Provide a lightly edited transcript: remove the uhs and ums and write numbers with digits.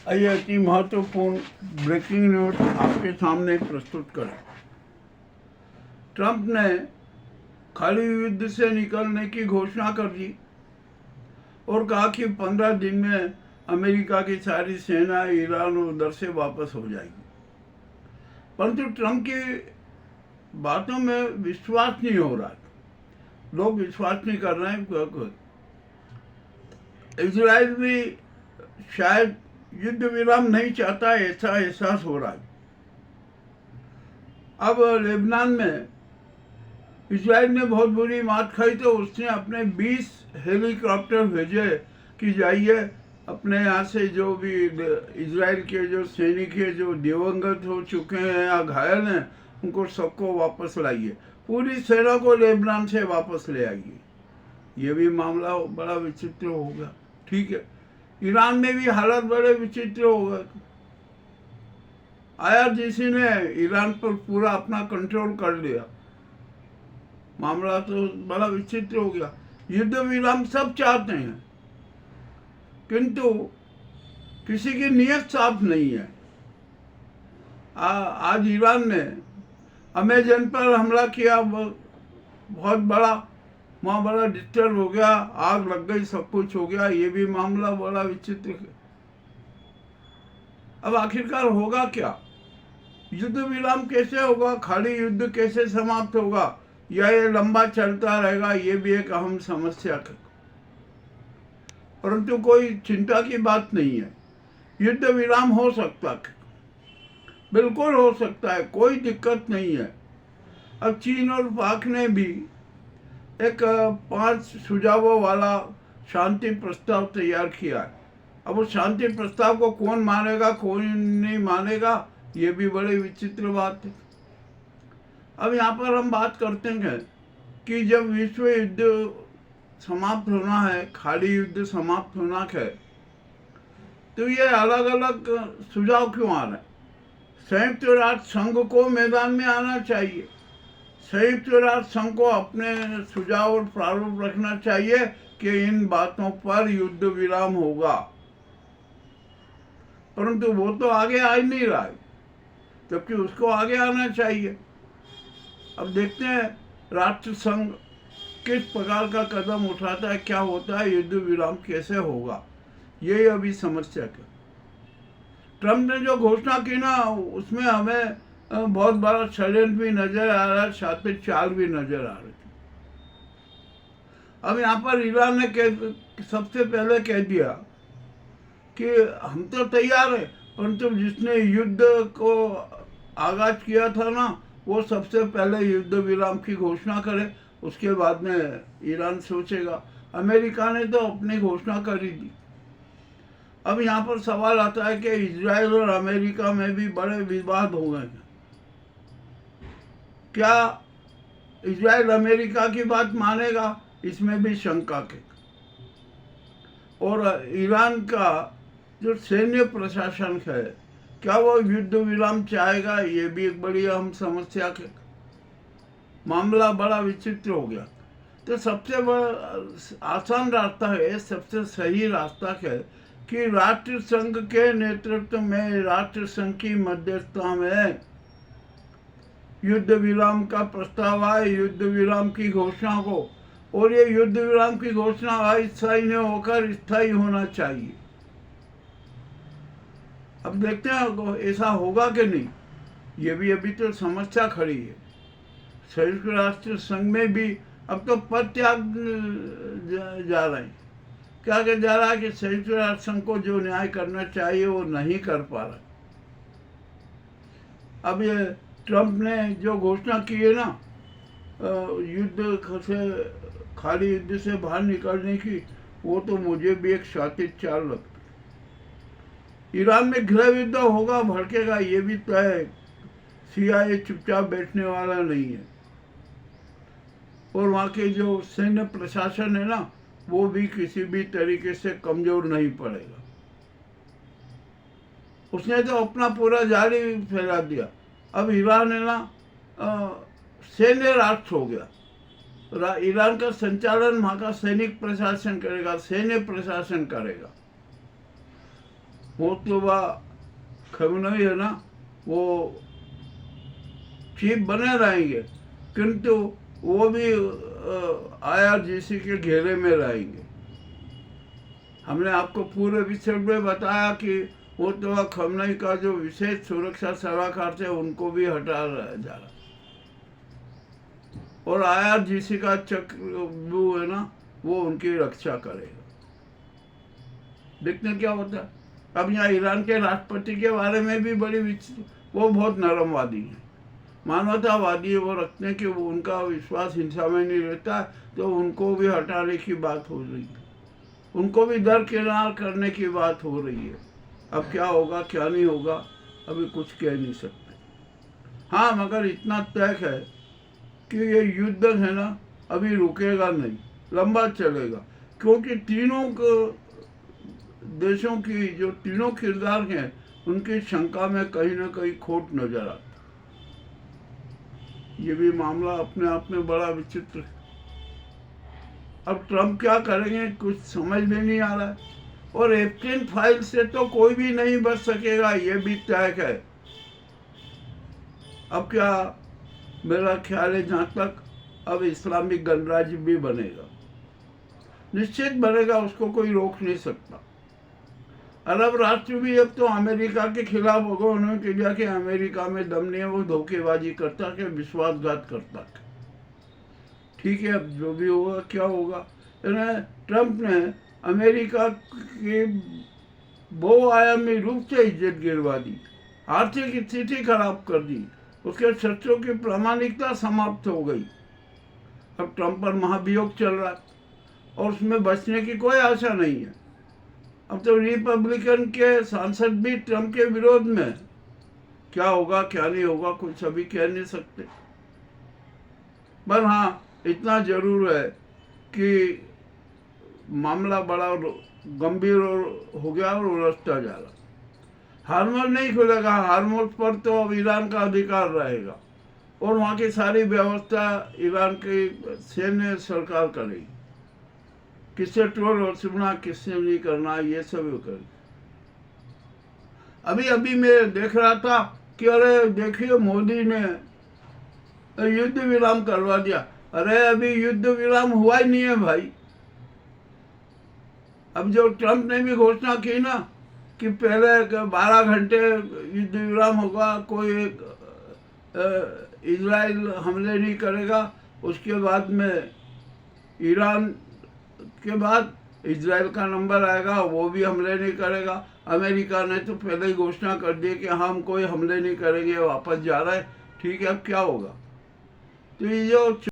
आइए अति महत्वपूर्ण ब्रेकिंग न्यूज आपके सामने प्रस्तुत करें। ट्रंप ने खाली युद्ध से निकलने की घोषणा कर दी और कहा कि 15 दिन में अमेरिका की सारी सेना ईरान और उधर से वापस हो जाएगी। परंतु ट्रंप की बातों में विश्वास नहीं हो रहा, लोग विश्वास नहीं कर रहे हैं। इजराइल भी शायद युद्ध विराम नहीं चाहता, ऐसा एहसास हो रहा है। अब लेबनान में इजराइल ने बहुत बुरी मात खाई तो उसने अपने 20 हेलीकॉप्टर भेजे कि जाइए अपने यहाँ से जो भी इजराइल के जो सैनिक है जो दिवंगत हो चुके हैं या घायल हैं उनको सबको वापस लाइए, पूरी सेना को लेबनान से वापस ले आइए। ये भी मामला बड़ा विचित्र हो गया। ठीक है, ईरान में भी हालत बड़े विचित्र हो गए। IRGC ने ईरान पर पूरा अपना कंट्रोल कर लिया। मामला तो बड़ा विचित्र हो गया। युद्ध विराम सब चाहते हैं किंतु किसी की नीयत साफ नहीं है। आज ईरान ने अमेजन पर हमला किया, बहुत बड़ा, वहाँ बड़ा डिस्टर्ब हो गया, आग लग गई, सब कुछ हो गया। ये भी मामला बड़ा विचित्र है। अब आखिरकार होगा क्या? युद्ध विराम कैसे होगा? खाली युद्ध कैसे समाप्त होगा? या ये लंबा चलता रहेगा? ये भी एक अहम समस्या है। परंतु कोई चिंता की बात नहीं है। युद्ध विराम हो सकता है, बिल्कुल हो सकता है, कोई दिक्कत नहीं है। अब चीन और पाक ने भी एक 5 सुझावों वाला शांति प्रस्ताव तैयार किया है। अब उस शांति प्रस्ताव को कौन मानेगा कौन नहीं मानेगा, ये भी बड़ी विचित्र बात है। अब यहाँ पर हम बात करते हैं कि जब विश्व युद्ध समाप्त होना है, खाली युद्ध समाप्त होना है, तो ये अलग अलग सुझाव क्यों आ रहे हैं? संयुक्त राष्ट्र संघ को मैदान में आना चाहिए। संयुक्त राष्ट्र संघ को अपने सुझाव और प्रारूप रखना चाहिए कि इन बातों पर युद्ध विराम होगा। परंतु वो तो आगे आ ही नहीं रहा है, जबकि उसको आगे आना चाहिए। अब देखते हैं राष्ट्र संघ किस प्रकार का कदम उठाता है, क्या होता है, युद्ध विराम कैसे होगा, यही अभी समस्या है। ट्रंप ने जो घोषणा की ना, उसमें हमें बहुत बड़ा षड्यंत्र भी नजर आ रहा है, साथ में चाल भी नजर आ रही थी। अब यहाँ पर ईरान ने सबसे पहले कह दिया कि हम तो तैयार है, परंतु जिसने युद्ध को आगाज किया था ना, वो सबसे पहले युद्ध विराम की घोषणा करे, उसके बाद में ईरान सोचेगा। अमेरिका ने तो अपनी घोषणा कर ही दी। अब यहाँ पर सवाल आता है कि इजराइल और अमेरिका में भी बड़े विवाद हो गए। क्या इजराइल अमेरिका की बात मानेगा? इसमें भी शंका के। और ईरान का जो सैन्य प्रशासन है, क्या वो युद्ध विराम चाहेगा? ये भी एक बड़ी अहम समस्या है। मामला बड़ा विचित्र हो गया। तो सबसे बड़ा आसान रास्ता है, सबसे सही रास्ता है कि राष्ट्र संघ के नेतृत्व में, राष्ट्र संघ की मध्यस्थता में युद्ध विराम का प्रस्ताव आए, युद्ध विराम की घोषणा हो। और ये युद्ध विराम की घोषणा अस्थायी न होकर स्थायी होना चाहिए। अब देखते हैं ऐसा होगा कि नहीं, ये भी अभी तो समस्या खड़ी है। संयुक्त राष्ट्र संघ में भी अब तो पद त्याग जा रहे हैं। क्या कहा जा रहा है कि संयुक्त राष्ट्र संघ को जो न्याय करना चाहिए वो नहीं कर पा रहा। अब ये ट्रंप ने जो घोषणा की है ना, युद्ध से, खाली युद्ध से बाहर निकलने की, वो तो मुझे भी एक शातिर चाल लगती। ईरान में गृह युद्ध होगा, भड़केगा, ये भी तय है। CIA चुपचाप बैठने वाला नहीं है। और वहाँ के जो सैन्य प्रशासन है ना, वो भी किसी भी तरीके से कमजोर नहीं पड़ेगा। उसने तो अपना पूरा जाली फैला दिया। अब ईरान है ना सैन्य राष्ट्र हो गया। ईरान का संचालन वहाँ का सैनिक प्रशासन करेगा, सैन्य प्रशासन करेगा। मुस्तफा खमेनी है ना, वो चीफ बने रहेंगे, किंतु वो भी IRGC के घेरे में रहेंगे। हमने आपको पूरे विषय में बताया कि मुस्तफा खमेनी का जो विशेष सुरक्षा सलाहकार थे उनको भी हटा जा रहा, और IRGC का चक्र है ना, वो उनकी रक्षा करेगा। देखते क्या होता है। अब यहाँ ईरान के राष्ट्रपति के बारे में भी बड़ी वो बहुत नरमवादी है, मानवतावादी है। वो रखते हैं कि वो उनका विश्वास हिंसा में नहीं रहता, तो उनको भी हटाने की बात हो रही है, उनको भी दरकिनार करने की बात हो रही है। अब क्या होगा क्या नहीं होगा अभी कुछ कह नहीं सकते। हाँ, मगर इतना तय है कि ये युद्ध है ना, अभी रुकेगा नहीं, लंबा चलेगा, क्योंकि तीनों देशों की जो तीनों किरदार हैं उनकी शंका में कहीं ना कहीं खोट नजर आती। ये भी मामला अपने आप में बड़ा विचित्र है। अब ट्रम्प क्या करेंगे कुछ समझ में नहीं आ रहा है, और एप्स्टाइन फाइल से तो कोई भी नहीं बच सकेगा, ये भी तय है। अब क्या, मेरा ख्याल है जहाँ तक अब इस्लामिक गणराज्य भी बनेगा, निश्चित बनेगा, उसको कोई रोक नहीं सकता। अरब राष्ट्र भी अब तो अमेरिका के खिलाफ होगा, उन्होंने कहा कि अमेरिका में दम नहीं है, वो धोखेबाजी करता है, विश्वासघात करता है। ठीक है, अब जो भी होगा क्या होगा। ट्रम्प ने अमेरिका के बहुआयामी रूप से इज्जत गिरवा दी, आर्थिक स्थिति खराब कर दी, उसके शस्त्रों की प्रामाणिकता समाप्त हो गई। अब ट्रम्प पर महाभियोग चल रहा है और उसमें बचने की कोई आशा नहीं है। अब तो रिपब्लिकन के सांसद भी ट्रम्प के विरोध में, क्या होगा क्या नहीं होगा कुछ अभी कह नहीं सकते। पर हाँ, इतना जरूर है कि मामला बड़ा गंभीर हो गया और उलझता जा रहा। हार्मोज नहीं खुलेगा, हार्मोज पर तो अब ईरान का अधिकार रहेगा और वहाँ की सारी व्यवस्था ईरान की सैन्य सरकार करेगी। किससे टोल वसूलना, किससे नहीं करना, ये सब करेगी। अभी मैं देख रहा था कि अरे देखिए मोदी ने युद्ध विराम करवा दिया। अरे अभी युद्ध विराम हुआ ही नहीं है भाई। अब जो ट्रम्प ने भी घोषणा की ना कि पहले 12 घंटे युद्ध विराम होगा, कोई इजराइल हमले नहीं करेगा, उसके बाद में ईरान के बाद इजराइल का नंबर आएगा, वो भी हमले नहीं करेगा। अमेरिका ने तो पहले ही घोषणा कर दी कि हम कोई हमले नहीं करेंगे, वापस जा रहे हैं। ठीक है, अब क्या होगा। तो ये जो